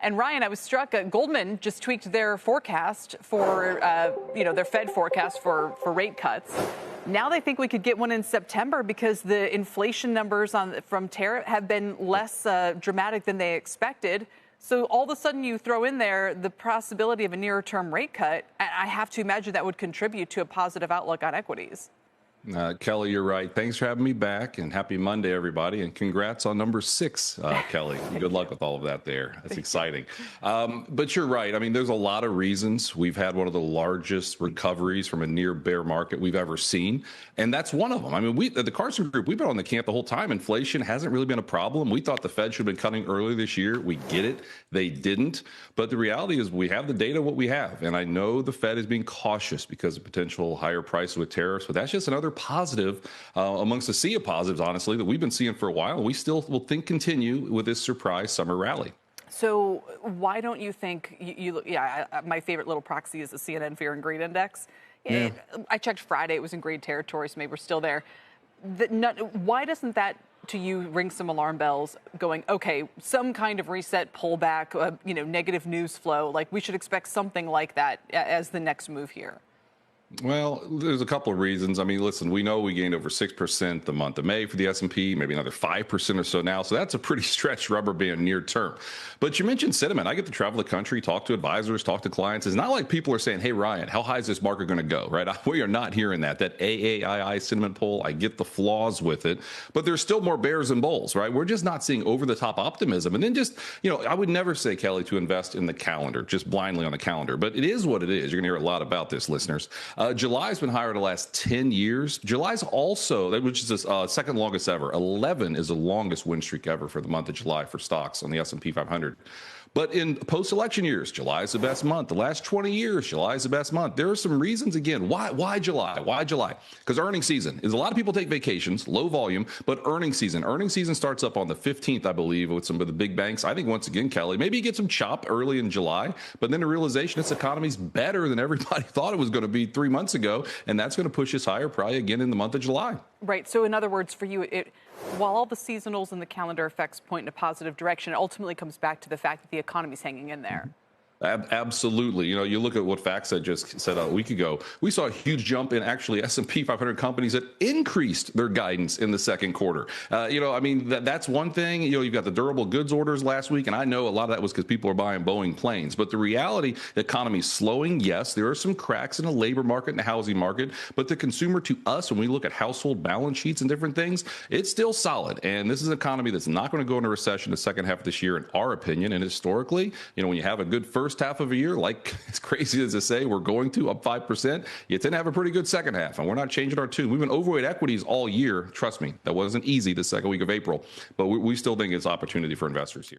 And Ryan, I was struck. Goldman just tweaked their forecast for, their Fed forecast for rate cuts. Now they think we could get one in September because the inflation numbers from tariff have been less dramatic than they expected. So all of a sudden you throw in there the possibility of a nearer-term rate cut. I have to imagine that would contribute to a positive outlook on equities. Kelly, you're right. Thanks for having me back, and happy Monday, everybody. And congrats on number 6, Kelly. Good luck with all of that there. That's exciting. But you're right. I mean, there's a lot of reasons. We've had one of the largest recoveries from a near bear market we've ever seen. And that's one of them. I mean, we at the Carson Group, we've been on the camp the whole time. Inflation hasn't really been a problem. We thought the Fed should have been cutting earlier this year. We get it. They didn't. But the reality is we have the data, what we have. And I know the Fed is being cautious because of potential higher prices with tariffs, but that's just another positive amongst the sea of positives, honestly, that we've been seeing for a while. And we still will continue with this surprise summer rally. So why don't you think my favorite little proxy is the CNN Fear and Greed Index. Yeah. I checked Friday. It was in greed territory, so maybe we're still there. Why doesn't that, to you, ring some alarm bells going, okay, some kind of reset, pullback, negative news flow, like we should expect something like that as the next move here? Well, there's a couple of reasons. I mean, listen, we know we gained over 6% the month of May for the S&P, maybe another 5% or so now. So that's a pretty stretched rubber band near term. But you mentioned sentiment. I get to travel the country, talk to advisors, talk to clients. It's not like people are saying, hey, Ryan, how high is this market going to go, right? We are not hearing that. That AAII sentiment poll, I get the flaws with it, but there's still more bears and bulls, right? We're just not seeing over-the-top optimism. And then just, I would never say, Kelly, to invest in the calendar, just blindly on the calendar. But it is what it is. You're going to hear a lot about this, listeners. July's been higher the last 10 years. July's also, which is the second longest ever. 11 is the longest win streak ever for the month of July for stocks on the S&P 500. But in post-election years, July is the best month. The last 20 years, July is the best month. There are some reasons, again, why July? Why July? Because earnings season is a lot of people take vacations, low volume, but earnings season starts up on the 15th, I believe, with some of the big banks. I think, once again, Kelly, maybe you get some chop early in July, but then the realization this economy's better than everybody thought it was going to be 3 months ago, and that's going to push us higher probably again in the month of July. Right. So in other words, for you, while all the seasonals and the calendar effects point in a positive direction, it ultimately comes back to the fact that the economy's hanging in there. Absolutely. You look at what FactSet just said a week ago. We saw a huge jump in actually S&P 500 companies that increased their guidance in the second quarter. That's one thing. You've got the durable goods orders last week, and I know a lot of that was because people are buying Boeing planes. But the reality, the economy is slowing. Yes, there are some cracks in the labor market and the housing market, but the consumer, to us, when we look at household balance sheets and different things, it's still solid. And this is an economy that's not going to go into recession the second half of this year, in our opinion. And historically, when you have a good first half of a year, like as crazy as to say we're going to up 5%, you tend to have a pretty good second half, and we're not changing our tune. We've been overweight equities all year. Trust me, that wasn't easy the second week of April, but we still think it's opportunity for investors here.